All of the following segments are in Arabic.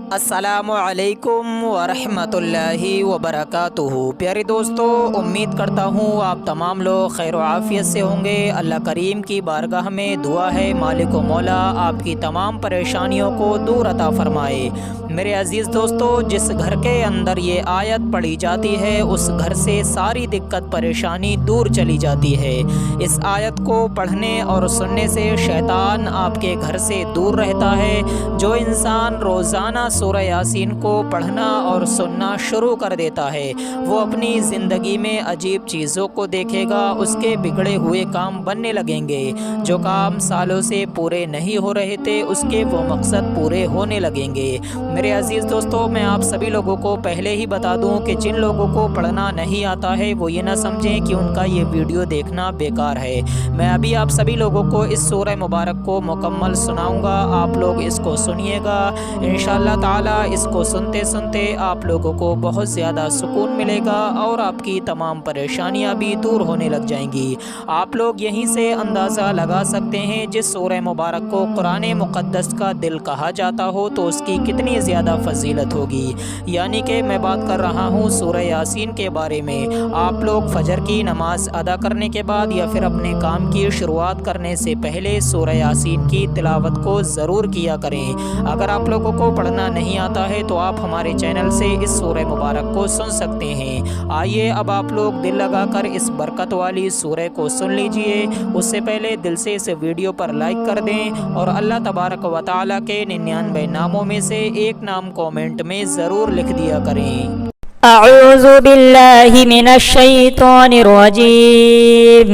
अस्सलामु अलैकुम वरहमतुल्लाहि वबरकातुहू। प्यारे दोस्तों, उम्मीद करता हूँ आप तमाम लोग खैर आफ़ियत से होंगे। अल्लाह करीम की बारगाह में दुआ है मालिक व मौला आपकी तमाम परेशानियों को दूर अता फ़रमाए। मेरे अज़ीज़ दोस्तों, जिस घर के अंदर ये आयत पढ़ी जाती है उस घर से सारी दिक्कत परेशानी दूर चली जाती है। इस आयत को पढ़ने और सुनने से शैतान आपके घर से दूर रहता है। जो इंसान रोज़ाना सूरह यासीन को पढ़ना और सुनना शुरू कर देता है वो अपनी ज़िंदगी में अजीब चीज़ों को देखेगा, उसके बिगड़े हुए काम बनने लगेंगे। जो काम सालों से पूरे नहीं हो रहे थे उसके वो मकसद पूरे होने लगेंगे। मेरे अजीज़ दोस्तों, मैं आप सभी लोगों को पहले ही बता दूं कि जिन लोगों को पढ़ना नहीं आता है वो ये ना समझें कि उनका ये वीडियो देखना बेकार है। मैं अभी आप सभी लोगों को इस सूरह मुबारक को मुकम्मल सुनाऊंगा, आप लोग इसको सुनिएगा। इंशाअल्लाह ताला इसको सुनते सुनते आप लोगों को बहुत ज़्यादा सुकून मिलेगा और आपकी तमाम परेशानियां भी दूर होने लग जाएंगी। आप लोग यहीं से अंदाज़ा लगा सकते हैं जिस सूरह मुबारक को कुरान मुक़द्दस का दिल कहा जाता हो तो उसकी कितनी ज़्यादा फजीलत होगी। यानी कि मैं बात कर रहा हूँ सूरह यासीन के बारे में। आप लोग फजर की नमाज अदा करने के बाद या फिर अपने काम की शुरुआत करने से पहले सूरह यासीन की तिलावत को ज़रूर किया करें। अगर आप लोगों को पढ़ना नहीं आता है तो आप हमारे चैनल से इस सूरह मुबारक को सुन सकते हैं। आइए अब आप लोग दिल लगाकर इस बरकत वाली सूरह को सुन लीजिए। उससे पहले दिल से इस वीडियो पर लाइक कर दें और अल्लाह तबारक व तआला के 99 नामों में से एक नाम कमेंट में ज़रूर लिख दिया करें। अऊज़ु बिल्लाहि मिनश शैतानिर रजीम।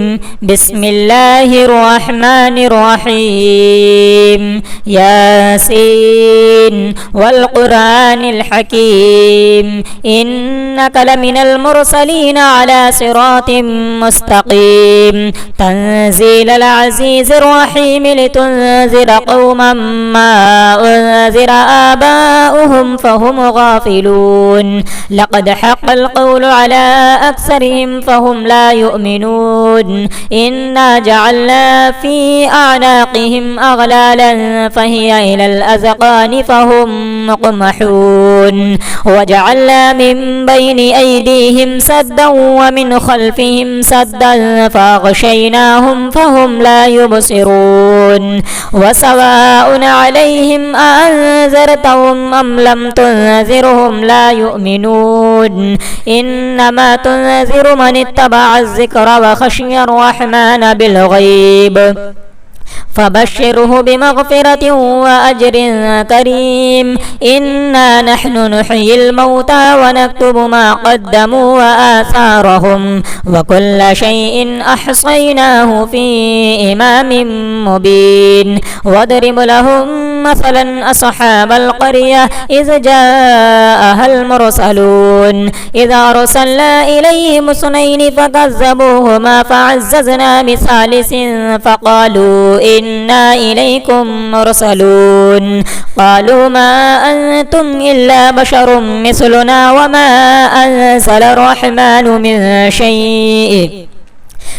बिस्मिल्लाहिर रहमानिर रहीम। यासीन वल कुरानिल हकीम। इन्नका लमिनल मुरसलीन अला सिरातिम मुस्तकीम। तंज़ीलल अज़ीज़िर रहीम लितुनज़िरा क़ौमम मा उनज़िरा आबाउहुम फ़हुम गाफ़िलून। लक़द हक़्क़ल क़ौलु अला अक्सरिहिम फ़हुम ला युमिनून। इन्ना जअलना फ़ी अअनाक़िहिम अग़लालन फ़हिय इलल अज़क़ानि फ़हुम मुक़महून। वजअलना मिन बैनि अयदीहिम सद्दन व मिन ख़ल्फ़िहिम सद्दन फ़अग़शयनाहुम फ़हुम ला युबसिरून। वसवाउन अलैहिम अअन्ज़रतहुम अम लम तुनज़िरहुम ला युमिनून। इन्नमा तुनज़िरु मन इत्तबअ अज़्ज़िक्र व ख़शिय अर्रहमान बिलग़ैब फ़बश्शिरहु बिमग़फ़िरतिन व अज्रिन करीम। इन्ना नहनु नुह्यिल मौता व नक्तुबु मा क़द्दमू व आसारहुम व कुल्ल शैइन अहसैनाहु फ़ी इमामिन मुबीन। वद्रिब लहुम मसलन अस्हाबल क़रिया इज़ जाअहल मुरसलून। इज़ अरसलना इलैहिम इस्नैनि फ़कज़्ज़बूहुमा फ़अज़्ज़ज़ना बिसालिसिन फ़क़ालू इन्ना इलैकुम मुरसलून। क़ालू मा अंतुम इल्ला बशरुम मिस्लुना व मा अंज़लर रहमानु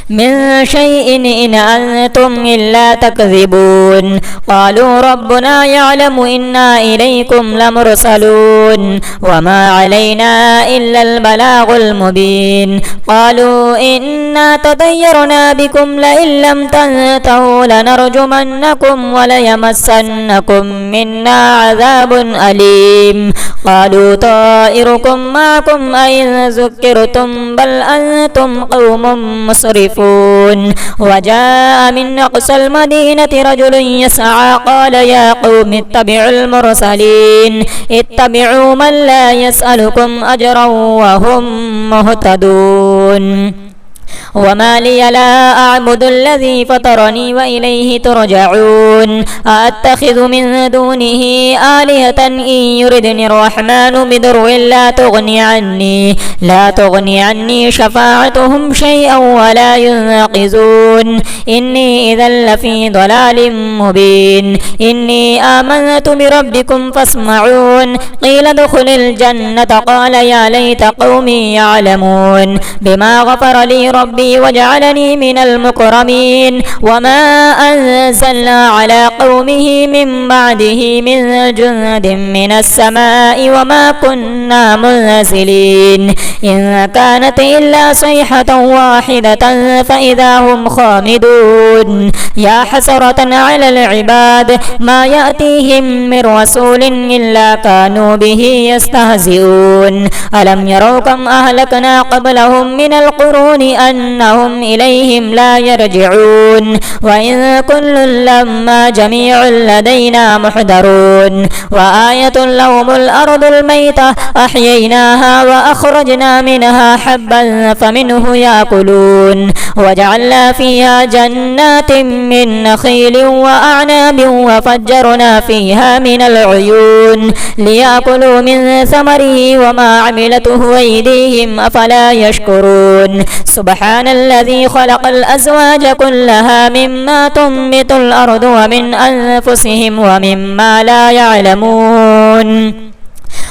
मिन शैइन इन अंतुम इल्ला तकज़िबून। क़ालू रब्बुना यअलमु इन्ना इलैकुम लमुरसलून व मा अलैना इल्लल बलागुल मुबीन। क़ालू इन्ना ततय्यरना बिकुम लइन लम तंतहू लनरजुमन्नकुम व लयमस्सन्नकुम मिन्ना अज़ाबुन अलीम। क़ालू ताइरुकुम माकुम अइन ज़ुक्किरतुम बल अंतुम क़ौमुम मुस्रिफून। वजाअ मिन अक़सल मदीनति रजुलुन यसअ क़ाल या क़ौम इत्तबिउल मुरसलीन। इत्तबिउ मन ला यसअलुकुम अजरन व हुम मुहतदून। वमा लिय ला अअबुदु अल्लज़ी फ़तरनी व इलैहि तुरजऊन। अअत्तख़िज़ु मिन दूनिही आलिहतन इन युरिदनि अर्रहमानु बिदुर्रिन ला तुग़नि अन्नी शफ़ाअतुहुम शैअन व ला युनक़िज़ून। इन्नी इज़न लफ़ी ضलालिम मुबीन। इन्नी आमनतु बिरब्बिकुम फ़स्मऊन। क़ील उद्ख़ुलिल जन्नत क़ाल या लैत क़ौमी यअलमून बिमा ग़फ़र ली ربي وجعلني من المكرمين وما أنزلنا على قومه من بعده من جند من السماء وما كنا منزلين إن كانت إلا صيحة واحدة فإذا هم خامدون يا حسرة على العباد ما يأتيهم من رسول إلا كانوا به يستهزئون ألم يروا كم أهلكنا قبلهم من القرون أنهم إليهم لا يرجعون وإن كل لما جميع لدينا محضرون وآية لهم الأرض الميتة أحييناها وأخرجنا منها حبا فمنه يأكلون وجعلنا فيها جنات من نخيل وأعناب وفجرنا فيها من العيون ليأكلوا من ثمره وما عملته أيديهم أفلا يشكرون سبحان الذي خلق الأزواج كلها مما تنبت الأرض ومن أنفسهم ومما لا يعلمون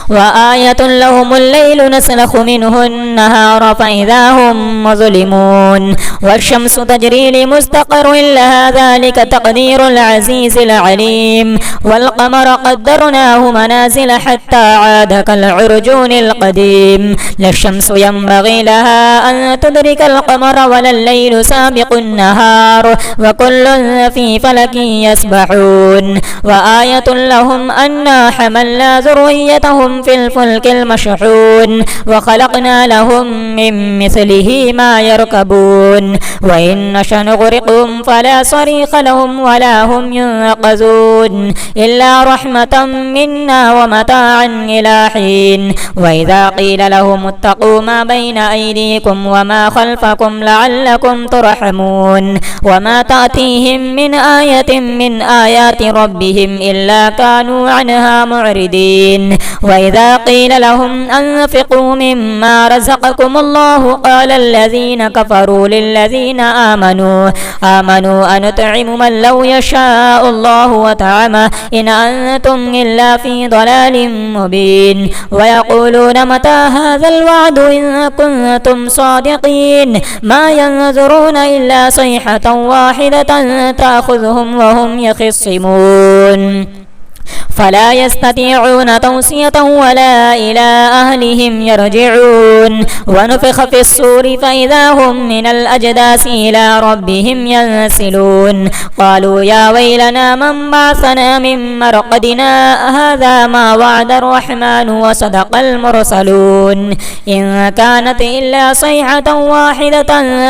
وآية لهم الليل نسلخ منه النهار فإذا هم مظلمون والشمس تجري لمستقر لها ذلك تقدير العزيز العليم والقمر قدرناه منازل حتى عاد كالعرجون القديم لا الشمس ينبغي لها أن تدرك القمر ولا الليل سابق النهار وكل في فلك يسبحون وآية لهم أنا حملنا ذريتهم في الفلك المشحون وخلقنا لهم من مثله ما يركبون وإن نشأ نغرقهم فلا صريخ لهم ولا هم ينقذون إلا رحمة منا ومتاعا إلى حين وإذا قيل لهم اتقوا ما بين أيديكم وما خلفكم لعلكم ترحمون وما تأتيهم من آية من آيات ربهم إلا كانوا عنها معرضين وإذا قيل لهم أنفقوا مما رزقكم الله قال الذين كفروا للذين آمنوا أنطعم من لو يشاء الله وطعمه إن أنتم إلا في ضلال مبين ويقولون متى هذا الوعد إن كنتم صادقين ما ينظرون إلا صيحة واحدة تأخذهم وهم يخصمون فلا يستطيعون توصية ولا إلى أهلهم يرجعون ونفخ في الصور فإذا هم من الأجداث إلى ربهم ينسلون قالوا يا ويلنا من بعثنا من مرقدنا هذا ما وعد الرحمن وصدق المرسلون إن كانت إلا صيحة واحدة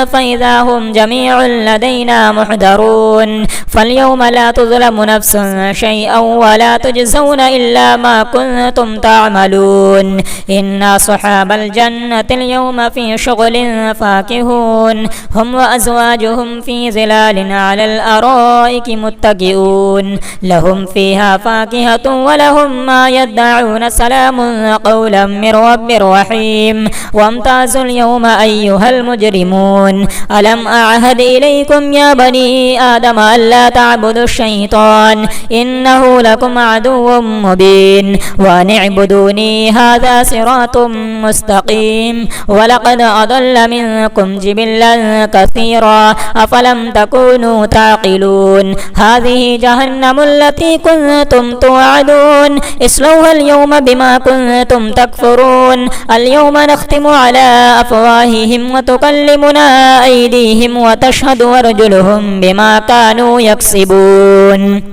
فإذا هم جميع لدينا محضرون فاليوم لا تظلم نفس شيئا ولا تجزون إلا ما كنتم تعملون إن أصحاب الجنة اليوم في شغل فاكهون هم وأزواجهم في ظلال على الأرائك متكئون لهم فيها فاكهة ولهم ما يدعون سلام قولا من رب رحيم وامتازوا اليوم أيها المجرمون ألم أعهد إليكم يا بني آدم ألا تعبدوا الشيطان إنه لكم عدو مبين وأن اعبدوني هذا صراط مستقيم ولقد أضل منكم جبلا كثيرا أفلم تكونوا تعقلون هذه جهنم التي كنتم توعدون اصلوها اليوم بما كنتم تكفرون اليوم نختم على أفواههم وتكلمنا أيديهم وتشهد أرجلهم بما كانوا يكسبون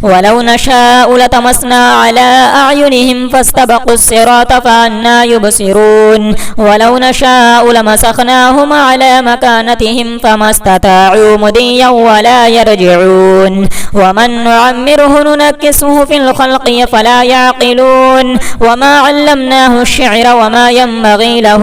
ولو نشاء لطمسنا على أعينهم فاستبقوا الصراط فأنى يبصرون ولو نشاء لمسخناهم على مكانتهم فما استطاعوا مضيا ولا يرجعون ومن نعمره ننكسه في الخلق فلا يعقلون وما علمناه الشعر وما ينبغي له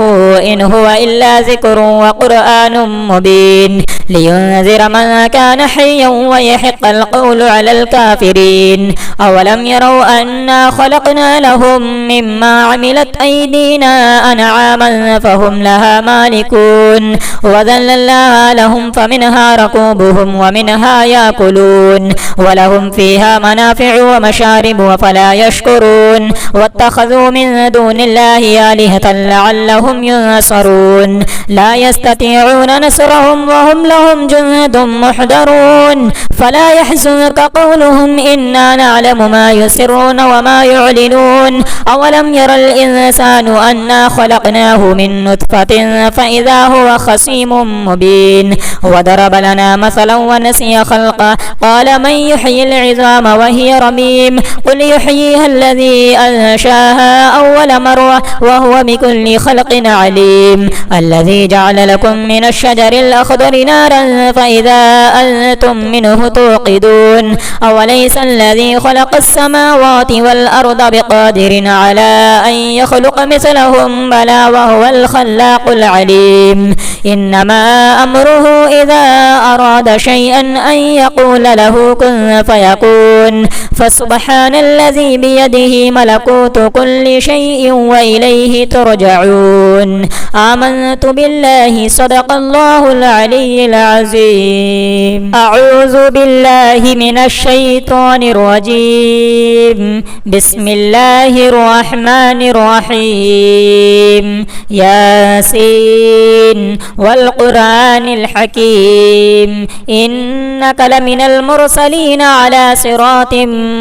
إن هو إلا ذكر وقرآن مبين لينذر من كان حيا ويحق القول على الكافرين الكافرين أولم يروا أنا خلقنا لهم مما عملت أيدينا أنعاما فهم لها مالكون وذللناها لهم فمنها ركوبهم ومنها يأكلون ولهم فيها منافع ومشارب وفلا يشكرون واتخذوا من دون الله آلهة لعلهم ينصرون لا يستطيعون نصرهم وهم لهم جند محضرون فلا يحزنك قولهم إنا نعلم ما يسرون وما يعلنون أولم ير الإنسان أنا خلقناه من نطفة فإذا هو خصيم مبين وضرب لنا مثلا ونسي خلقه قال من يحيي العظام وهي رميم قل يحييها الذي أنشاها أول مرة وهو بكل خلق عليم الذي جعل لكم من الشجر الأخضر نارا فإذا أنتم منه توقدون أوليس الذي خلق السماوات والأرض بقادر على أن يخلق مثلهم بلى وهو الخلاق العليم إنما أمره إذا أراد شيئا أن يقول له كن فيكون فسبحان الذي بيده ملكوت كل شيء وإليه ترجعون آمنت بالله صدق الله العلي العظيم أعوذ بالله من الشيطان الرجيم بسم الله الرحمن الرحيم ياسين والقرآن الحكيم إنك لمن المرسلين على صراط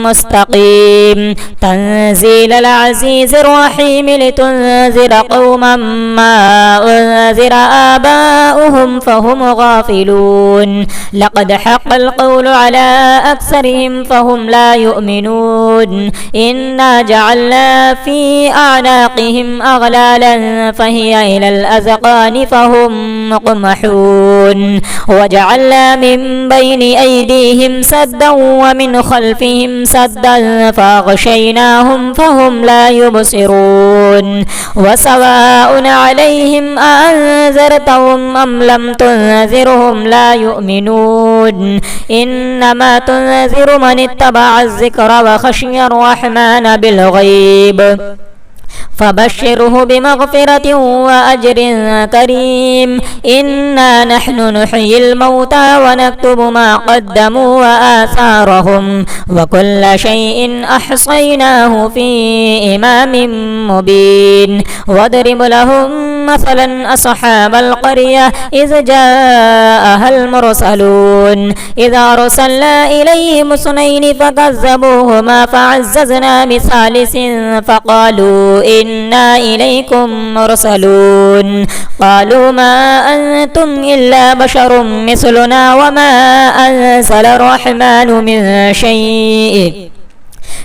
مستقيم تنزيل العزيز الرحيم لتنذر قوما ما أنذر آباؤهم فهم غافلون لقد حق القول على أكثرهم فهم لا يؤمنون إنا جعلنا في أعناقهم أغلالا فهي إلى الأذقان فهم مقمحون وجعلنا من بين أيديهم سدا ومن خلفهم سدا فأغشيناهم فهم لا يبصرون وسواء عليهم أأنذرتهم أم لم تنذرهم لا يؤمنون إنما تنذر من اتبع الذكر وخشي الرحمن بالغيب فبشره بمغفرة وأجر كريم إنا نحن نحيي الموتى ونكتب ما قدموا وآثارهم وكل شيء أحصيناه في إمام مبين واضرب لهم مثلا أصحاب القرية إذ جاءها المرسلون إذا أرسلنا إليهم اثنين فكذبوهما فعززنا بثالث فقالوا إنا إليكم مرسلون قالوا ما أنتم إلا بشر مثلنا وما أنزل الرحمن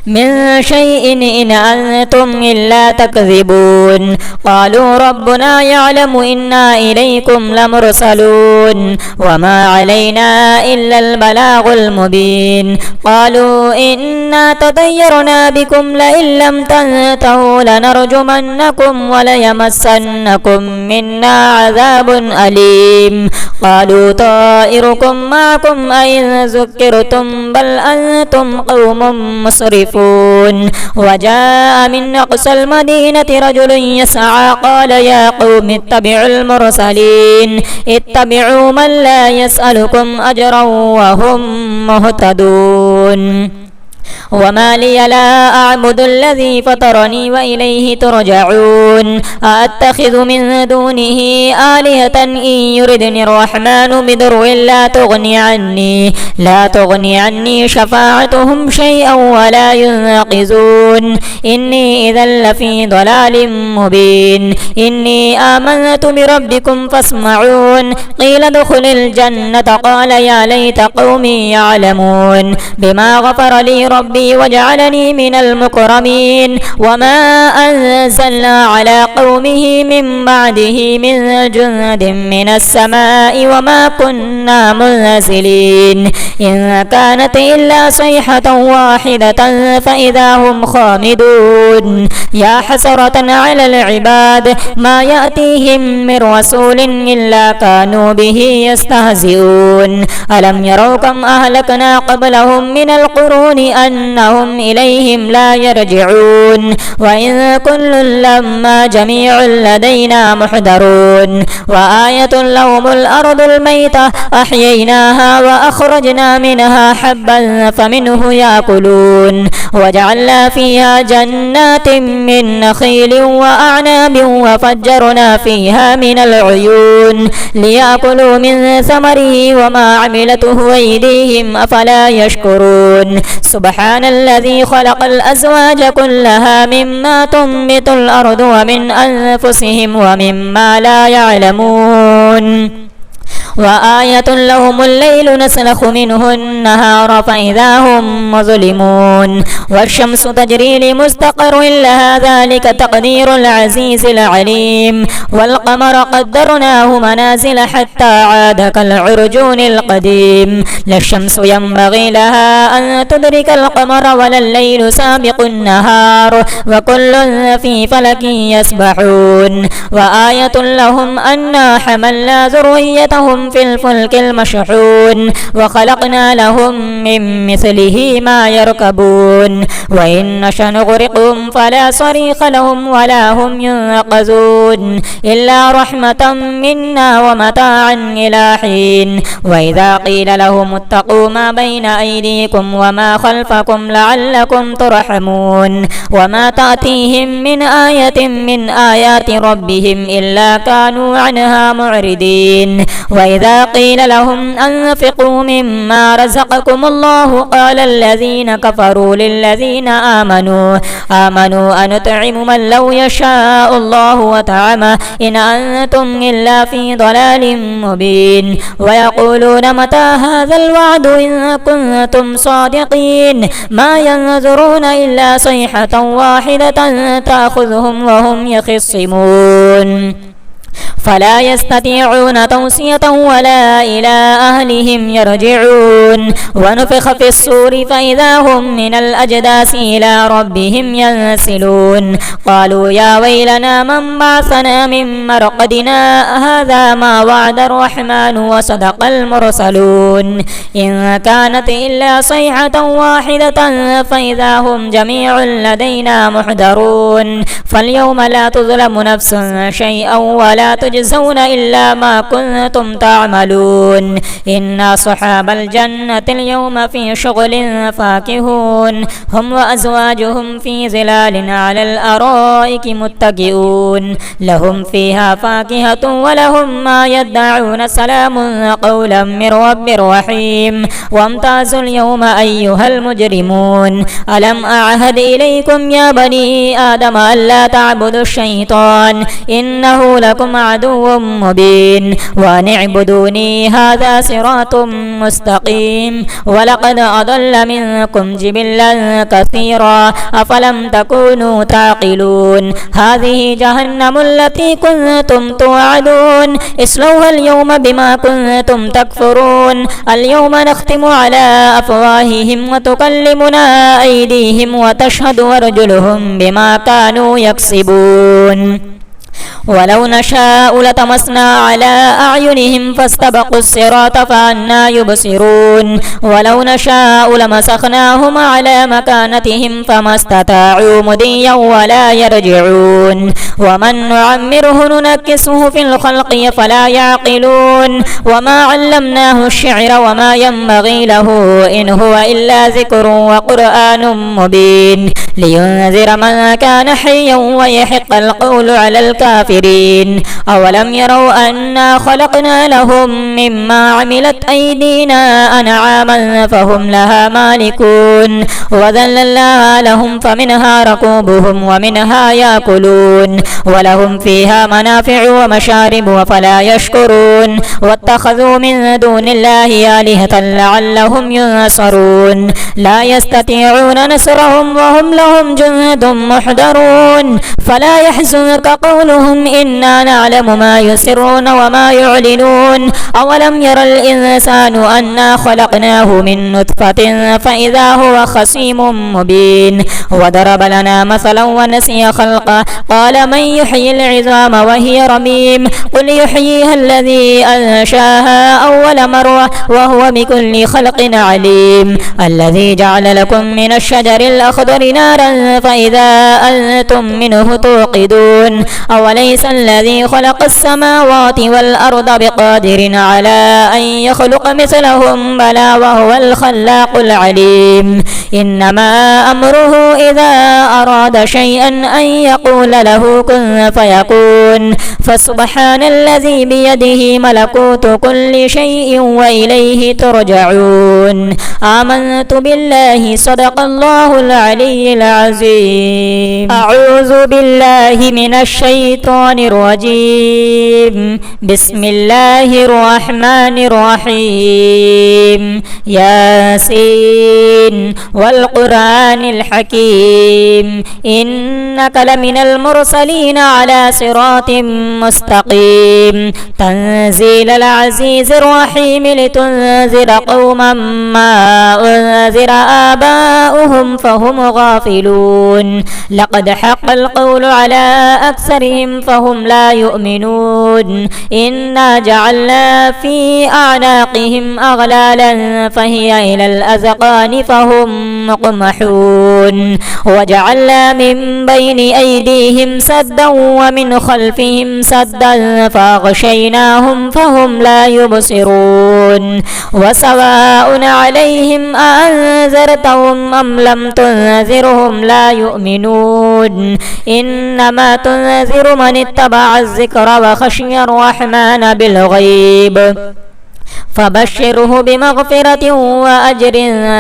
من شيء إن أنتم إلا تكذبون قالوا ربنا يعلم إنا إليكم لمرسلون وما علينا إلا البلاغ المبين قالوا إنا تطيرنا بكم لئن لم تنتهوا لنرجمنكم وليمسنكم منا عذاب أليم قالوا طائركم معكم أئن ذكرتم بل أنتم قوم مسرفون وجاء من أقصى المدينة رجل يسعى قال يا قوم اتبعوا المرسلين اتبعوا من لا يسألكم أجرا وهم مهتدون وما لي لا أعبد الذي فطرني وإليه ترجعون أأتخذ من دونه آلهة إن يردني الرحمن بضر لا تغني عني شفاعتهم شيئا ولا ينقذون إني إذا لفي ضلال مبين إني آمنت بربكم فاسمعون قيل ادخل الجنة قال يا ليت قومي يعلمون بما غفر لي ربي ربي وجعلني من المكرمين وما أنزلنا على قومه من بعده من جند من السماء وما كنا منزلين إن كانت إلا صيحة واحدة فإذا هم خامدون يا حسرة على العباد ما يأتيهم من رسول إلا كانوا به يستهزئون ألم يروا كم أهلكنا قبلهم من القرون أنهم إليهم لا يرجعون وإن كل لما جميع لدينا محضرون وآية لهم الأرض الميتة أحييناها وأخرجنا منها حبا فمنه يأكلون وجعلنا فيها جنات من نخيل وأعناب وفجرنا فيها من العيون ليأكلوا من ثمره وما عملته أيديهم أفلا يشكرون سبحان الذي خلق الأزواج كلها مما تنبت الأرض ومن أنفسهم ومما لا يعلمون وآية لهم الليل نسلخ منه النهار فإذا هم مظلمون والشمس تجري لمستقر لها ذلك تقدير العزيز العليم والقمر قدرناه منازل حتى عاد كالعرجون القديم لا الشمس ينبغي لها أن تدرك القمر ولا الليل سابق النهار وكل في فلك يسبحون وآية لهم أنا حملنا ذريتهم في الفلك المشحون وخلقنا لهم من مثله ما يركبون وإن نشأ نغرقهم فلا صريخ لهم ولا هم ينقذون إلا رحمة منا ومتاعا إلى حين وإذا قيل لهم اتقوا ما بين أيديكم وما خلفكم لعلكم ترحمون وما تأتيهم من آية من آيات ربهم إلا كانوا عنها معرضين وإذا قيل لهم أنفقوا مما رزقكم الله قال الذين كفروا للذين آمنوا أنطعم من لو يشاء الله وطعمه إن أنتم إلا في ضلال مبين ويقولون متى هذا الوعد إن كنتم صادقين ما ينظرون إلا صيحة واحدة تأخذهم وهم يخصمون فلا يستطيعون توصية ولا إلى أهلهم يرجعون ونفخ في الصور فإذا هم من الأجداث إلى ربهم ينسلون قالوا يا ويلنا من بعثنا من مرقدنا هذا ما وعد الرحمن وصدق المرسلون إن كانت إلا صيحة واحدة فإذا هم جميع لدينا محضرون فاليوم لا تظلم نفس شيئا ولا تجزون إلا ما كنتم تعملون إن أصحاب الجنة اليوم في شغل فاكهون هم وأزواجهم في ظلال على الأرائك متكئون لهم فيها فاكهة ولهم ما يدعون سلام قولا من رب رحيم وامتازوا اليوم أيها المجرمون ألم أعهد إليكم يا بني آدم ألا تعبدوا الشيطان إنه لكم عدو مبين وأن اعبدوني هذا صراط مستقيم ولقد أضل منكم جبلا كثيرا أفلم تكونوا تعقلون هذه جهنم التي كنتم توعدون اصلوها اليوم بما كنتم تكفرون اليوم نختم على أفواههم وتكلمنا أيديهم وتشهد أرجلهم بما كانوا يكسبون ولو نشاء لطمسنا على أعينهم فاستبقوا الصراط فأنى يبصرون ولو نشاء لمسخناهم على مكانتهم فما استطاعوا مضيا ولا يرجعون ومن نعمره ننكسه في الخلق فلا يعقلون وما علمناه الشعر وما ينبغي له إن هو إلا ذكر وقرآن مبين لينذر من كان حيا ويحق القول على الكافرين الكافرين أولم يروا أنا خلقنا لهم مما عملت أيدينا أنعاما فهم لها مالكون وذللناها لهم فمنها ركوبهم ومنها يأكلون ولهم فيها منافع ومشارب وفلا يشكرون واتخذوا من دون الله آلهة لعلهم ينصرون لا يستطيعون نصرهم وهم لهم جند محضرون فلا يحزنك قولهم إنا نعلم ما يسرون وما يعلنون أولم ير الإنسان أنا خلقناه من نطفة فإذا هو خصيم مبين وضرب لنا مثلا ونسي خلقه قال من يحيي العظام وهي رميم قل يحييها الذي أنشاها أول مرة وهو بكل خلق عليم الذي جعل لكم من الشجر الأخضر نارا فإذا أنتم منه توقدون أوليس الذي خلق السماوات والأرض بقادر على أن يخلق مثلهم بلى وهو الخلاق العليم إنما أمره إذا أراد شيئا أن يقول له كن فيكون فسبحان الذي بيده ملكوت كل شيء وإليه ترجعون آمنت بالله صدق الله العلي العظيم أعوذ بالله من الشيطان الرجيم بسم الله الرحمن الرحيم ياسين والقرآن الحكيم إنك لمن المرسلين على صراط مستقيم تنزيل العزيز الرحيم لتنذر قوما ما أنذر آباؤهم فهم غافلون لقد حق القول على أكثرهم فهم لا يؤمنون إنا جعلنا في أعناقهم أغلالا فهي إلى الأذقان فهم مقمحون وجعلنا من بين أيديهم سدا ومن خلفهم سدا فأغشيناهم فهم لا يبصرون وسواء عليهم أأنذرتهم أم لم تنذرهم لا يؤمنون إنما تنذر من اتبع الذكر وخشي الرحمن بالغيب فبشره بمغفرة وأجر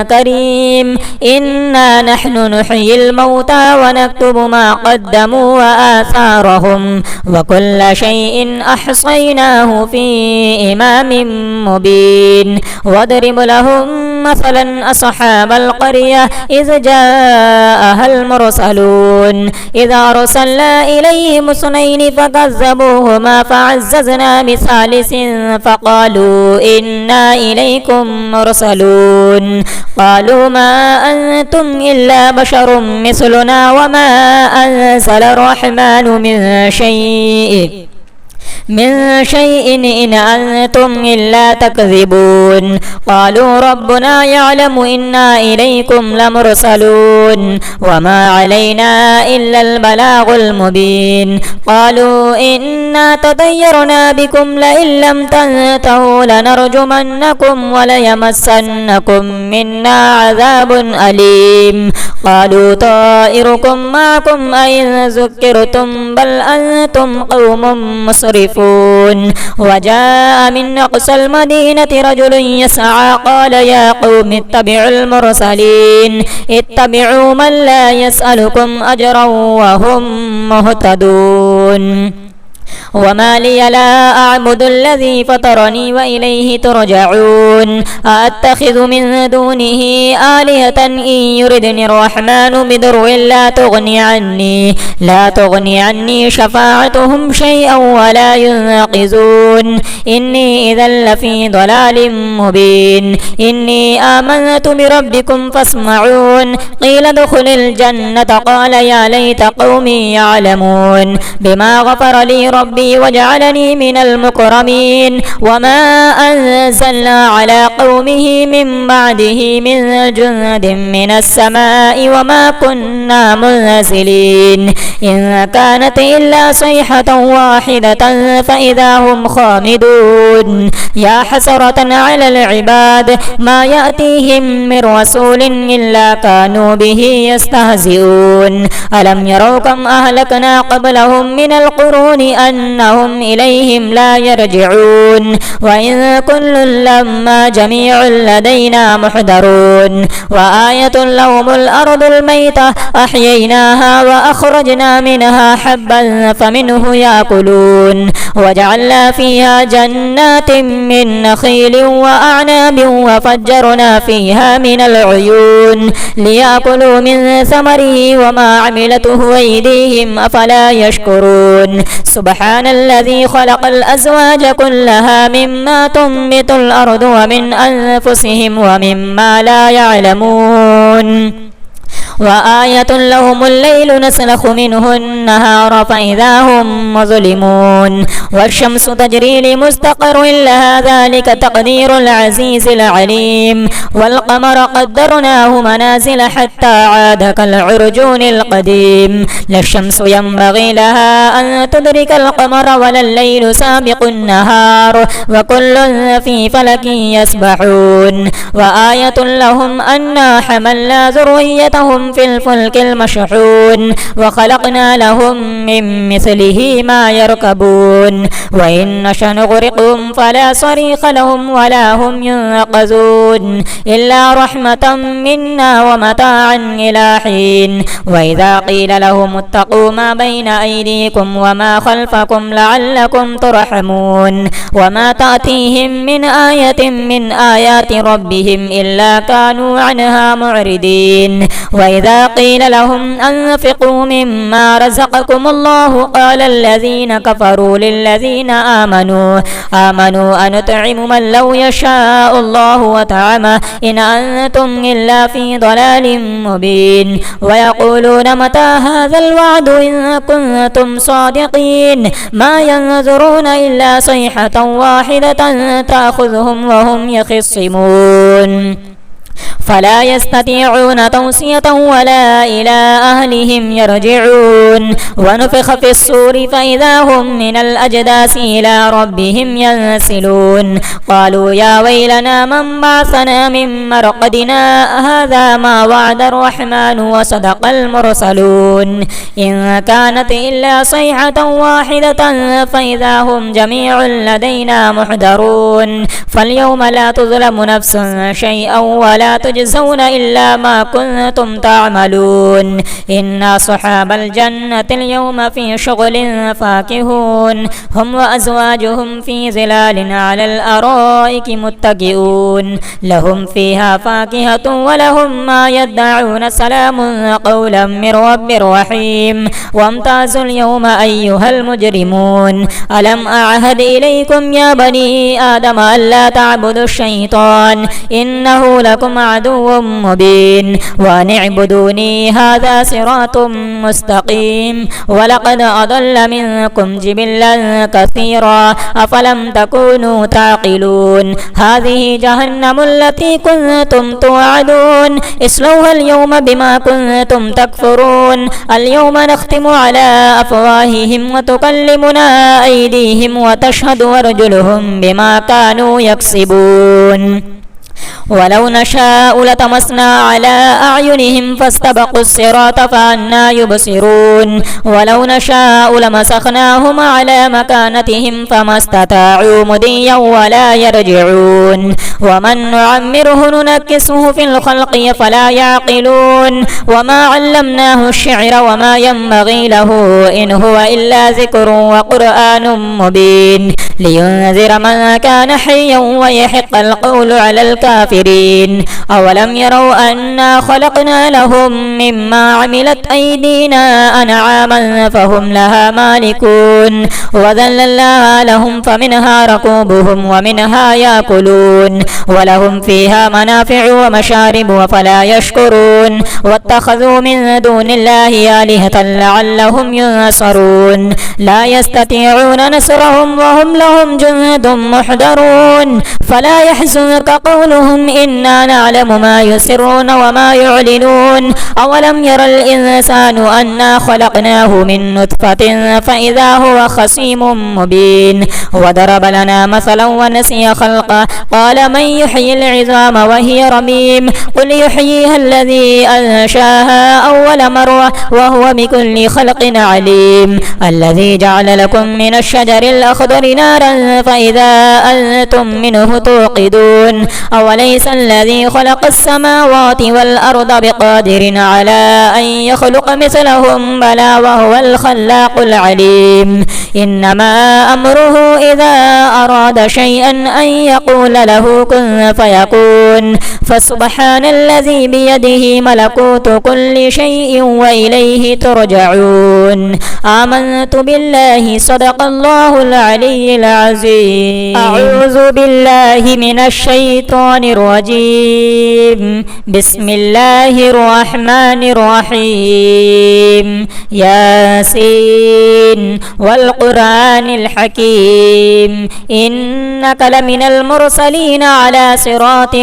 كريم إنا نحن نحيي الموتى ونكتب ما قدموا وآثارهم وكل شيء أحصيناه في إمام مبين واضرب لهم مثلا أصحاب القرية إذ جاءها المرسلون إذا أرسلنا إليهم اثنين فكذبوهما فعززنا بثالث فقالوا إنا إليكم مرسلون قالوا ما أنتم إلا بشر مثلنا وما أنزل الرحمن من شيء إن أنتم إلا تكذبون قالوا ربنا يعلم إنا إليكم لمرسلون وما علينا إلا البلاغ المبين قالوا إنا تطيرنا بكم لئن لم تنتهوا لنرجمنكم وليمسنكم منا عذاب أليم قالوا طائركم معكم أئن ذكرتم بل أنتم قوم مسرفون وجاء من أقصى المدينة رجل يسعى قال يا قوم اتبعوا المرسلين اتبعوا من لا يسألكم أجرا وهم مهتدون وما لي لا أعبد الذي فطرني وإليه ترجعون أأتخذ من دونه آلهة إن يردني الرحمن بضر لا تغني عني شفاعتهم شيئا ولا ينقذون إني إذا لفي ضلال مبين إني آمنت بربكم فاسمعون قيل ادخل الجنة قال يا ليت قومي يعلمون بما غفر لي ربي ربي وجعلني من المكرمين. وما أنزلنا على قومه من بعده من جند من السماء وما كنا منزلين إن كانت إلا صيحة واحدة فإذا هم خامدون. يا حسرة على العباد ما يأتيهم من رسول إلا كانوا به يستهزئون. ألم يروا كم أهلكنا قبلهم من القرون أنهم إليهم لا يرجعون. وإن كل لما جميع لدينا محضرون. وآية لهم الأرض الميتة أحييناها وأخرجنا منها حبا فمنه يأكلون. وجعلنا فيها جنات من نخيل وأعناب وفجرنا فيها من العيون ليأكلوا من ثمره وما عملته أيديهم أفلا يشكرون. سبحان الذي خلق الأزواج كلها مما تنبت الأرض ومن أنفسهم ومما لا يعلمون. وآية لهم الليل نسلخ منه النهار فإذا هم مظلمون. والشمس تجري لمستقر لها ذلك تقدير العزيز العليم. والقمر قدرناه منازل حتى عاد كالعرجون القديم. لا الشمس ينبغي لها أن تدرك القمر ولا الليل سابق النهار وكل في فلك يسبحون. وآية لهم أنا حملنا ذريتهم في الفلك المشحون وخلقنا لهم من مثله ما يركبون. وإن نشأ نغرقهم فلا صريخ لهم ولا هم ينقذون إلا رحمة منا ومتاعا إلى حين. وإذا قيل لهم اتقوا ما بين أيديكم وما خلفكم لعلكم ترحمون وما تأتيهم من آية من آيات ربهم إلا كانوا عنها معرضين. وإذا قيل لهم أنفقوا مما رزقكم الله قال الذين كفروا للذين آمنوا أنطعم من لو يشاء الله وطعمه إن أنتم إلا في ضلال مبين. ويقولون متى هذا الوعد إن كنتم صادقين ما ينظرون إلا صيحة واحدة تأخذهم وهم يخصمون فلا يستطيعون توصية ولا إلى أهلهم يرجعون. ونفخ في الصور فإذا هم من الأجداث إلى ربهم ينسلون. قالوا يا ويلنا من بعثنا من مرقدنا هذا ما وعد الرحمن وصدق المرسلون إن كانت إلا صيحة واحدة فإذا هم جميع لدينا محضرون. فاليوم لا تظلم نفس شيئا ولا تجزون إلا ما كنتم تعملون. إن أصحاب الجنة اليوم في شغل فاكهون هم وأزواجهم في ظلال على الأرائك متكئون لهم فيها فاكهة ولهم ما يدعون سلام قولا من رب رحيم. وامتازوا اليوم أيها المجرمون ألم أعهد إليكم يا بني آدم ألا تعبدوا الشيطان إنه لكم عدو مبين وأن اعبدوني هذا صراط مستقيم. ولقد أضل منكم جبلا كثيرا أفلم تكونوا تعقلون. هذه جهنم التي كنتم توعدون اصلوها اليوم بما كنتم تكفرون. اليوم نختم على أفواههم وتكلمنا أيديهم وتشهد أرجلهم بما كانوا يكسبون. ولو نشاء لطمسنا على أعينهم فاستبقوا الصراط فأنى يبصرون. ولو نشاء لمسخناهم على مكانتهم فما استطاعوا مضيا ولا يرجعون. ومن نعمره ننكسه في الخلق فلا يعقلون. وما علمناه الشعر وما ينبغي له إن هو إلا ذكر وقرآن مبين لينذر من كان حيا ويحق القول على الكافرين الكافرين أولم يروا أنا خلقنا لهم مما عملت أيدينا أنعاما فهم لها مالكون وذللناها لهم فمنها ركوبهم ومنها يأكلون ولهم فيها منافع ومشارب وفلا يشكرون واتخذوا من دون الله آلهة لعلهم ينصرون لا يستطيعون نصرهم وهم لهم جند محضرون فلا يحزنك قولهم إنا نعلم ما يسرون وما يعلنون أولم ير الإنسان أنا خلقناه من نطفة فإذا هو خصيم مبين وضرب لنا مثلا ونسي خلقه قال من يحيي العظام وهي رميم قل يحييها الذي أنشاها أول مرة وهو بكل خلق عليم الذي جعل لكم من الشجر الأخضر نارا فإذا أنتم منه توقدون أوليس الذي خلق السماوات والأرض بقادر على أن يخلق مثلهم بلى وهو الخلاق العليم إنما أمره إذا أراد شيئا أن يقول له كن فيكون فسبحان الذي بيده ملكوت كل شيء وإليه ترجعون آمنت بالله صدق الله العلي العظيم أعوذ بالله من الشيطان الرجيم بسم الله الرحمن الرحيم ياسين والقرآن الحكيم إنك لمن المرسلين على صراط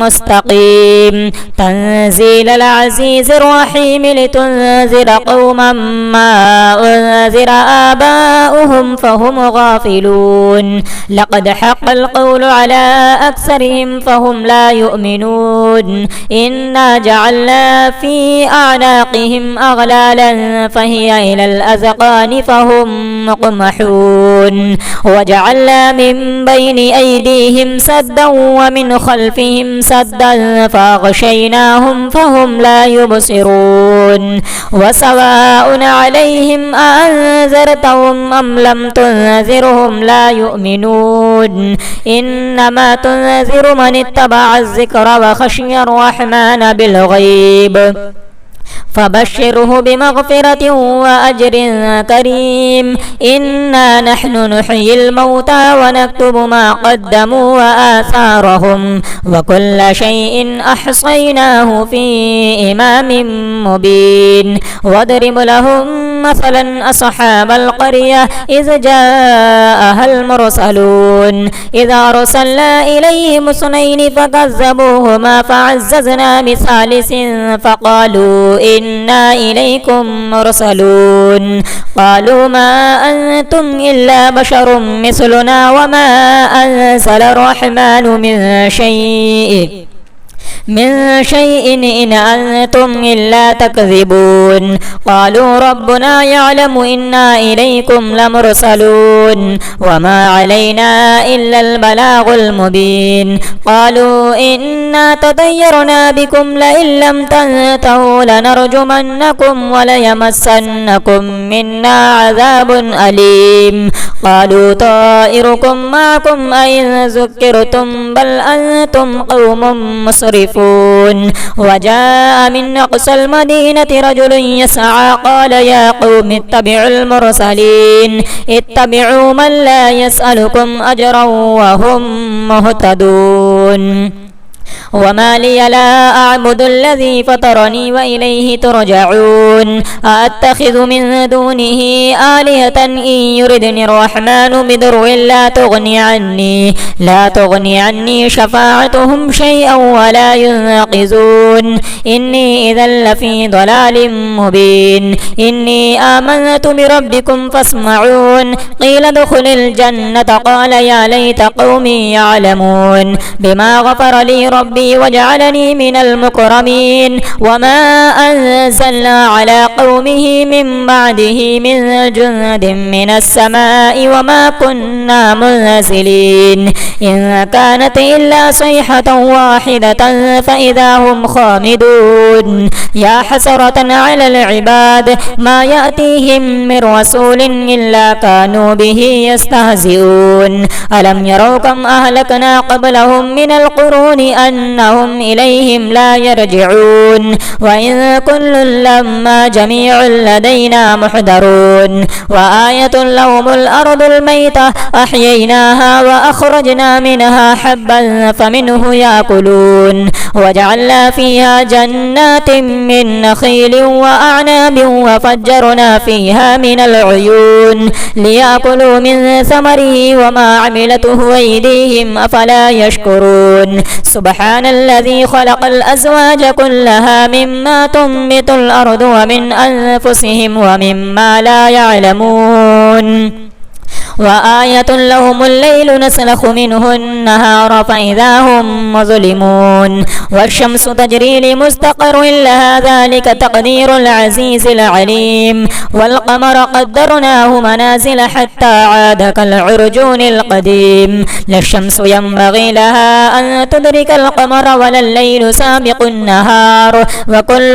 مستقيم تنزيل العزيز الرحيم لتنذر قوما ما أنذر آباؤهم فهم غافلون لقد حق القول على أكثرهم فهم لا يؤمنون إنا جعلنا في أعناقهم أغلالا فهي إلى الأذقان فهم مقمحون وجعلنا من بين أيديهم سدا ومن خلفهم سدا فأغشيناهم فهم لا يبصرون وسواء عليهم أأنذرتهم أم لم تنذرهم لا يؤمنون إنما تنذر من اتبع الذكر وخشي الرحمن بالغيب فبشره بمغفرة وأجر كريم إنا نحن نحيي الموتى ونكتب ما قدموا وآثارهم وكل شيء أحصيناه في إمام مبين واضرب لهم مثلا أصحاب القرية إذ جاءها المرسلون إذا أرسلنا إليهم اثنين فكذبوهما فعززنا بثالث فقالوا إنا إليكم مرسلون قالوا ما أنتم إلا بشر مثلنا وما أنزل الرحمن من شيء إن أنتم إلا تكذبون قالوا ربنا يعلم إنا إليكم لمرسلون وما علينا إلا البلاغ المبين قالوا إنا تطيرنا بكم لئن لم تنتهوا لنرجمنكم وليمسنكم منا عذاب أليم قالوا طائركم معكم أئن ذكرتم بل أنتم قوم مسرفون وجاء من أقصى المدينة رجل يسعى قال يا قوم اتبعوا المرسلين اتبعوا من لا يسألكم أجرا وهم مهتدون وما لي لا أعبد الذي فطرني وإليه ترجعون أأتخذ من دونه آلهة إن يردني الرحمن بضر لا تغني عني شفاعتهم شيئا ولا ينقذون إني إذا لفي ضلال مبين إني آمنت بربكم فاسمعون قيل ادخل الجنة قال يا ليت قومي يعلمون بما غفر لي ربي وجعلني من المكرمين وما أنزلنا على قومه من بعده من جند من السماء وما كنا منزلين إن كانت إلا صيحة واحدة فإذا هم خامدون يا حسرة على العباد ما يأتيهم من رسول إلا كانوا به يستهزئون ألم يروا كم أهلكنا قبلهم من القرون أنهم إليهم لا يرجعون وإن كل لما جميع لدينا محضرون وآية لهم الأرض الميتة أحييناها وأخرجنا منها حبا فمنه يأكلون وجعلنا فيها جنات من نخيل وأعناب وفجرنا فيها من العيون ليأكلوا من ثمره وما عملته أيديهم أفلا يشكرون سبحان الذي خلق الأزواج كلها مما تنبت الأرض ومن أنفسهم ومما لا يعلمون وآية لهم الليل نسلخ منه النهار فإذا هم مظلمون والشمس تجري لمستقر لها ذلك تقدير العزيز العليم والقمر قدرناه منازل حتى عاد كالعرجون القديم لا الشمس ينبغي لها أن تدرك القمر ولا الليل سابق النهار وكل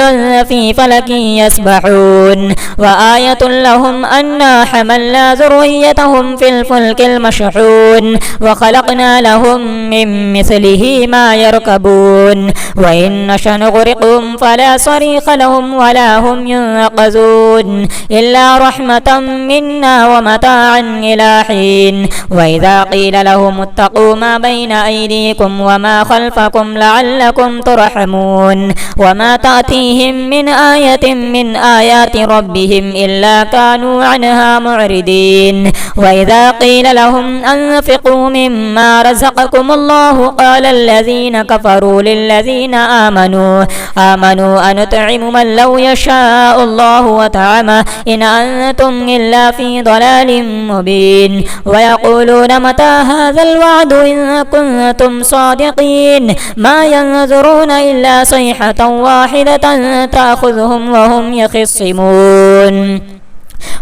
في فلك يسبحون وآية لهم أنا حملنا ذريتهم في الفلك المشحون وخلقنا لهم من مثله ما يركبون وإن نشأ نغرقهم فلا صريخ لهم ولا هم ينقذون إلا رحمة منا ومتاعا إلى حين وإذا قيل لهم اتقوا ما بين أيديكم وما خلفكم لعلكم ترحمون وما تأتيهم من آية من آيات ربهم إلا كانوا عنها معرضين وإذا قيل لهم أنفقوا مما رزقكم الله قال الذين كفروا للذين آمنوا أنطعم من لو يشاء الله وطعمه إن أنتم إلا في ضلال مبين ويقولون متى هذا الوعد إن كنتم صادقين ما ينظرون إلا صيحة واحدة تأخذهم وهم يخصمون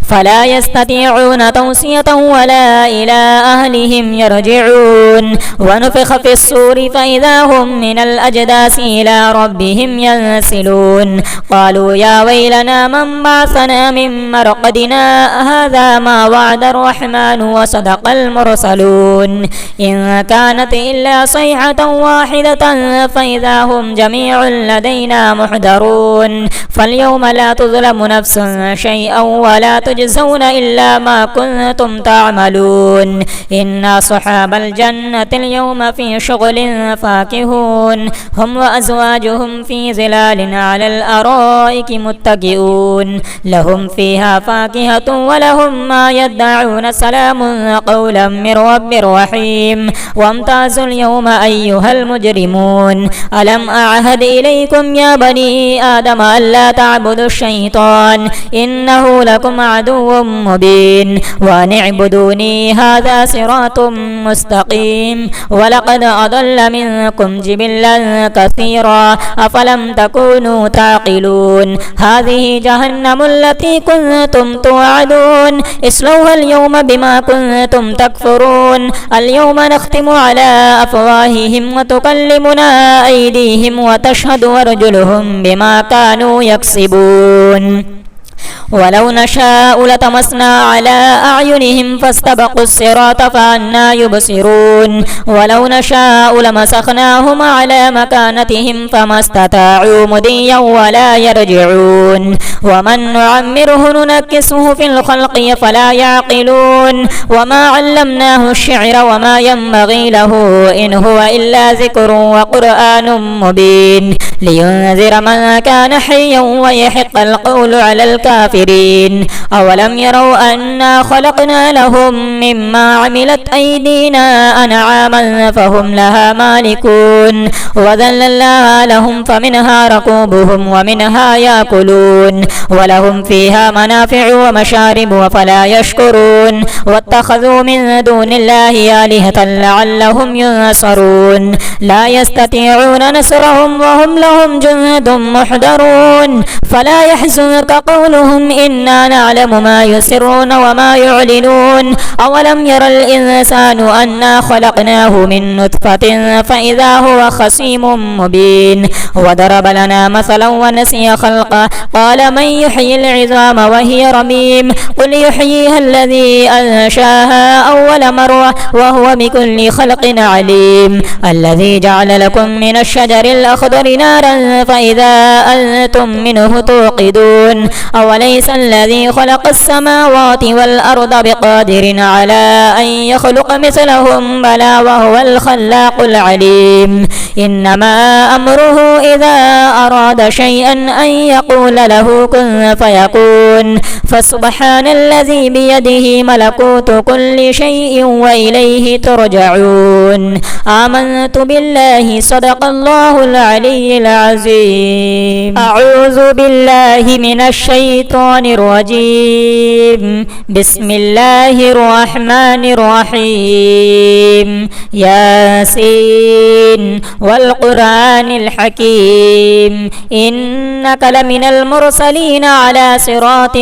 فلا يستطيعون توصية ولا إلى أهلهم يرجعون ونفخ في الصور فإذا هم من الأجداث إلى ربهم ينسلون قالوا يا ويلنا من بعثنا من مرقدنا هذا ما وعد الرحمن وصدق المرسلون إن كانت إلا صيحة واحدة فإذا هم جميع لدينا محضرون فاليوم لا تظلم نفس شيئا ولا تجزون إلا ما كنتم تعملون إن أصحاب الجنة اليوم في شغل فاكهون هم وأزواجهم في ظلال على الأرائك متكئون لهم فيها فاكهة ولهم ما يدعون سلام قولا من رب رحيم وامتازوا اليوم أيها المجرمون ألم أعهد إليكم يا بني آدم ألا تعبدوا الشيطان إنه لكم عدو مبين وأن اعبدوني هذا صراط مستقيم ولقد أضل منكم جبلا كثيرا أفلم تكونوا تعقلون هذه جهنم التي كنتم توعدون اصلوها اليوم بما كنتم تكفرون اليوم نختم على أفواههم وتكلمنا أيديهم وتشهد أرجلهم بما كانوا يكسبون ولو نشاء لطمسنا على أعينهم فاستبقوا الصراط فأنى يبصرون ولو نشاء لمسخناهم على مكانتهم فما استطاعوا مضيا ولا يرجعون ومن نعمره ننكسه في الخلق فلا يعقلون وما علمناه الشعر وما ينبغي له إن هو إلا ذكر وقرآن مبين لينذر من كان حيا ويحق القول على الكافرين أولم يروا أنا خلقنا لهم مما عملت أيدينا أنعاما فهم لها مالكون وذللناها لهم فمنها ركوبهم ومنها يأكلون ولهم فيها منافع ومشارب وفلا يشكرون واتخذوا من دون الله آلهة لعلهم ينصرون لا يستطيعون نصرهم وهم لهم جند محضرون فلا يحزنك قولهم إنا نعلم ما يسرون وما يعلنون أولم ير الإنسان أنا خلقناه من نطفة فإذا هو خصيم مبين وضرب لنا مثلا ونسي خلقه قال من يحيي العظام وهي رميم قل يحييها الذي أنشاها أول مرة وهو بكل خلق عليم الذي جعل لكم من الشجر الأخضر نارا فإذا أنتم منه توقدون أوليس الذي خلق السماوات والأرض بقادر على أن يخلق مثلهم بلى وهو الخلاق العليم إنما أمره إذا أراد شيئا أن يقول له كن فيكون فسبحان الذي بيده ملكوت كل شيء وإليه ترجعون آمنت بالله صدق الله العلي العظيم أعوذ بالله من الشيطان الرجيم بسم الله الرحمن الرحيم ياسين والقرآن الحكيم إنك لمن المرسلين على صراط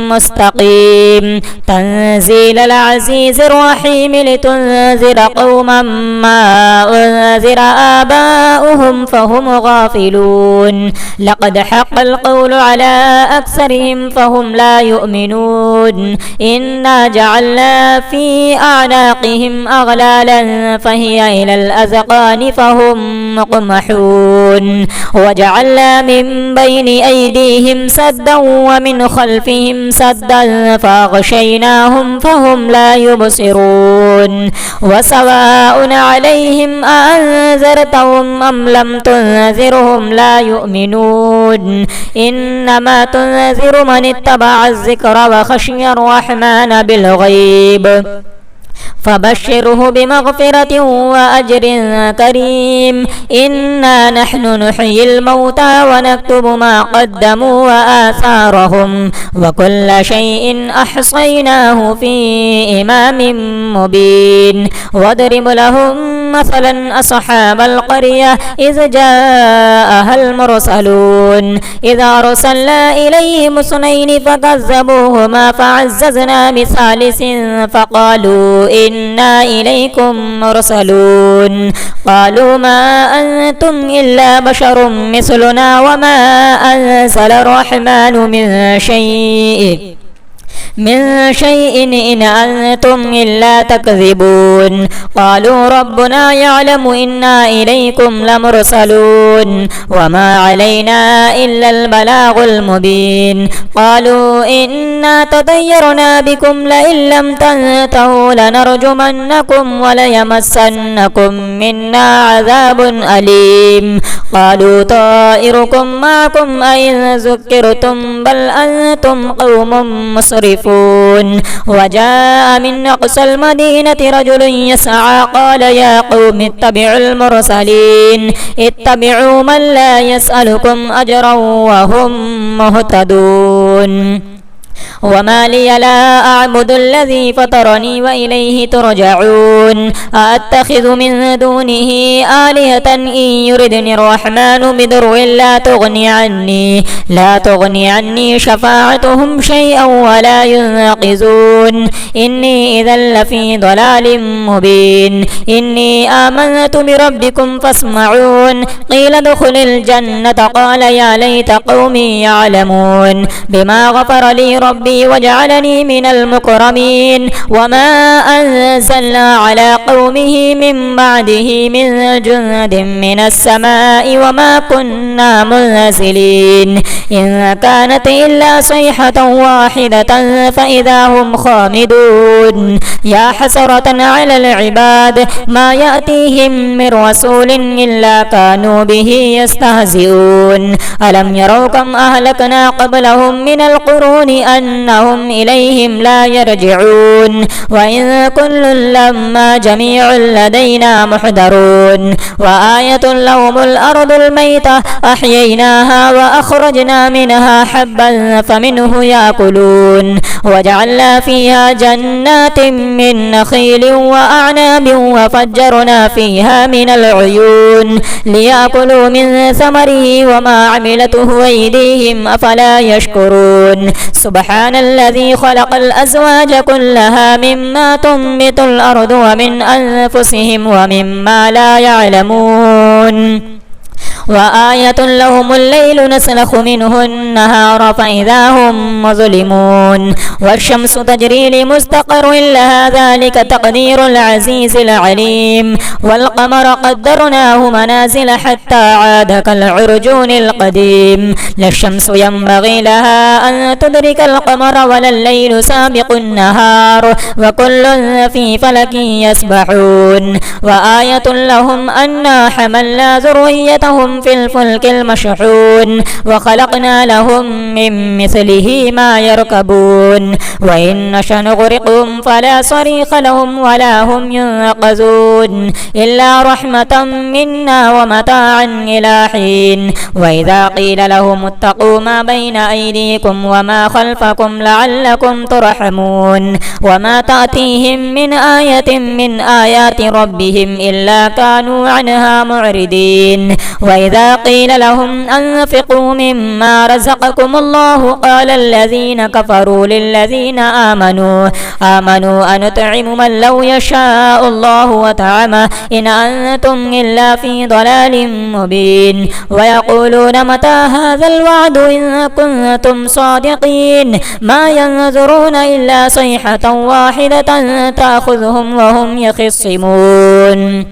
مستقيم تنزيل العزيز الرحيم لتنذر قوما ما أنذر آباؤهم فهم غافلون لقد حق القول على أكثرهم فهم لا يؤمنون إنا جعلنا في أعناقهم أغلالا فهي إلى الأذقان فهم مقمحون وجعلنا من بين أيديهم سدا ومن خلفهم سدا فأغشيناهم فهم لا يبصرون وسواء عليهم أأنذرتهم أم لم تنذرهم لا يؤمنون إنما تنذر من اتبع الذكر وخشي الرحمن بالغيب فبشره بمغفرة وأجر كريم إنا نحن نحيي الموتى ونكتب ما قدموا وآثارهم وكل شيء أحصيناه في إمام مبين واضرب لهم مثلا أصحاب القرية إذ جاءها المرسلون إذا أرسلنا إليهم اثنين فكذبوهما فعززنا بثالث فقالوا إنا إليكم مرسلون قالوا ما أنتم إلا بشر مثلنا وما أنزل الرحمن من شيء إن أنتم إلا تكذبون قالوا ربنا يعلم إنا إليكم لمرسلون وما علينا إلا البلاغ المبين قالوا إنا تطيرنا بكم لئن لم تنتهوا لنرجمنكم وليمسنكم منا عذاب أليم قالوا طائركم معكم أئن ذكرتم بل أنتم قوم مسرفون وجاء من أقصى المدينة رجل يسعى قال يا قوم اتبعوا المرسلين اتبعوا من لا يسألكم أجرا وهم مهتدون وما لي لا أعبد الذي فطرني وإليه ترجعون أأتخذ من دونه آلهة إن يردني الرحمن بضر لا تغني عني شفاعتهم شيئا ولا ينقذون إني إذا لفي ضلال مبين إني آمنت بربكم فاسمعون قيل ادخل الجنة قال يا ليت قومي يعلمون بما غفر لي ربي وجعلني من المكرمين وما أنزلنا على قومه من بعده من جند من السماء وما كنا منزلين إن كانت إلا صيحة واحدة فإذا هم خامدون يا حسرة على العباد ما يأتيهم من رسول إلا كانوا به يستهزئون ألم يروا كم أهلكنا قبلهم من القرون أنهم إليهم لا يرجعون وإن كل لما جميع لدينا محضرون وآية لهم الأرض الميتة أحييناها وأخرجنا منها حبا فمنه يأكلون وجعلنا فيها جنات من نخيل وأعناب وفجرنا فيها من العيون ليأكلوا من ثمره وما عملته أيديهم أفلا يشكرون سبحان الذي خلق الأزواج كلها مما تنبت الأرض ومن أنفسهم ومما لا يعلمون وآية لهم الليل نسلخ منه النهار فإذا هم مظلمون والشمس تجري لمستقر لها ذلك تقدير العزيز العليم والقمر قدرناه منازل حتى عاد كالعرجون القديم لا الشمس ينبغي لها أن تدرك القمر ولا الليل سابق النهار وكل في فلك يسبحون وآية لهم أنا حملنا ذريتهم في الفلك المشحون وخلقنا لهم من مثله ما يركبون وإن نشأ نغرقهم فلا صريخ لهم ولا هم ينقذون إلا رحمة منا ومتاعا إلى حين وإذا قيل لهم اتقوا ما بين أيديكم وما خلفكم لعلكم ترحمون وما تأتيهم من آية من آيات ربهم إلا كانوا عنها معرضين وإذا قيل لهم أنفقوا مما رزقكم الله قال الذين كفروا للذين آمنوا أنطعم من لو يشاء الله وطعمه إن أنتم إلا في ضلال مبين ويقولون متى هذا الوعد إن كنتم صادقين ما ينظرون إلا صيحة واحدة تأخذهم وهم يخصمون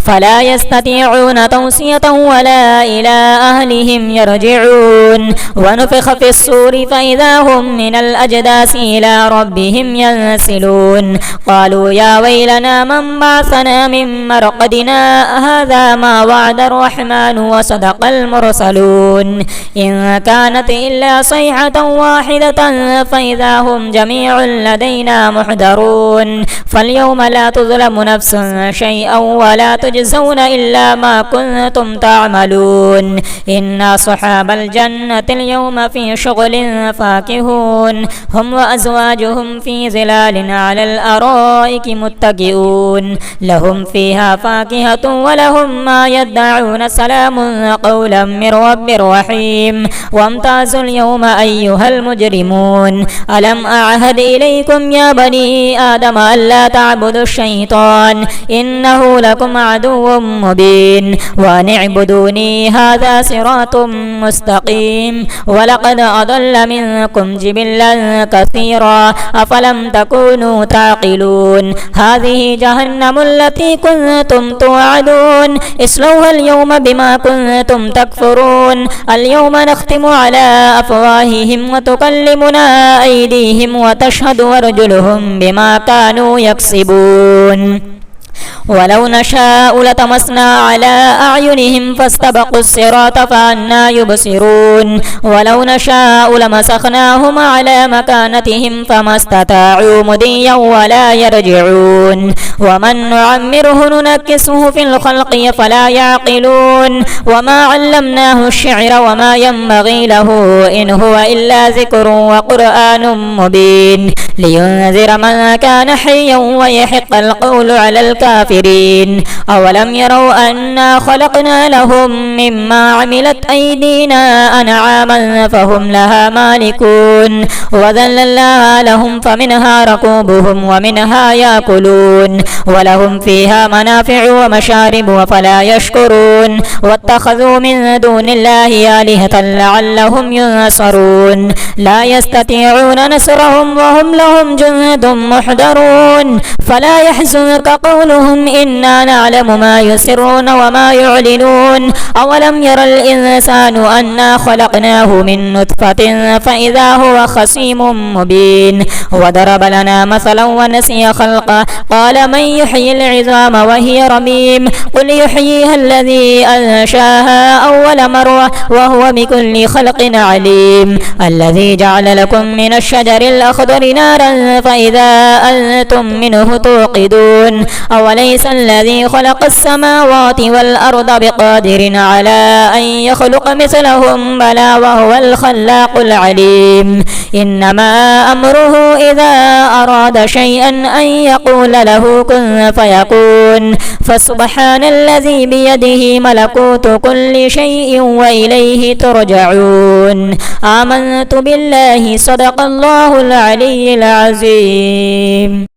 فلا يستطيعون توصية ولا إلى أهلهم يرجعون ونفخ في الصور فإذا هم من الأجداث إلى ربهم ينسلون قالوا يا ويلنا من بعثنا من مرقدنا هذا ما وعد الرحمن وصدق المرسلون إن كانت إلا صيحة واحدة فإذا هم جميع لدينا محضرون فاليوم لا تظلم نفس شيئا ولا تجزون إلا ما كنتم تعملون إن أصحاب الجنة اليوم في شغل فاكهون هم وأزواجهم في ظلال على الأرائك متكئون لهم فيها فاكهة ولهم ما يدعون سلام قولا من رب رحيم وامتازوا اليوم أيها المجرمون ألم أعهد إليكم يا بني آدم ألا تعبدوا الشيطان إنه لكم عدو مبين وأن اعبدوني هذا صراط مستقيم ولقد أضل منكم جبلا كثيرا أفلم تكونوا تعقلون هذه جهنم التي كنتم توعدون اصلوها اليوم بما كنتم تكفرون اليوم نختم على أفواههم وتكلمنا أيديهم وتشهد أرجلهم بما كانوا يكسبون ولو نشاء لطمسنا على أعينهم فاستبقوا الصراط فأنى يبصرون ولو نشاء لمسخناهم على مكانتهم فما استطاعوا مضيا ولا يرجعون ومن نعمره ننكسه في الخلق فلا يعقلون وما علمناه الشعر وما ينبغي له إن هو إلا ذكر وقرآن مبين لينذر من كان حيا ويحق القول على الكافرين أولم يروا أنا خلقنا لهم مما عملت أيدينا أنعاما فهم لها مالكون وذللناها لهم فمنها ركوبهم ومنها يأكلون ولهم فيها منافع ومشارب وفلا يشكرون واتخذوا من دون الله آلهة لعلهم ينصرون لا يستطيعون نصرهم وهم لهم جند محضرون فلا يحزنك قولهم قولهم إنا نعلم ما يسرون وما يعلنون أولم ير الإنسان أنا خلقناه من نطفة فإذا هو خصيم مبين وضرب لنا مثلا ونسي خلقه قال من يحيي العظام وهي رميم قل يحييها الذي أنشاها أول مرة وهو بكل خلق عليم الذي جعل لكم من الشجر الأخضر نارا فإذا أنتم منه توقدون أوليس الذي خلق السماوات والأرض بقادر على أن يخلق مثلهم بلى وهو الخلاق العليم إنما أمره إذا أراد شيئا أن يقول له كن فيكون فسبحان الذي بيده ملكوت كل شيء وإليه ترجعون آمنت بالله صدق الله العلي العظيم.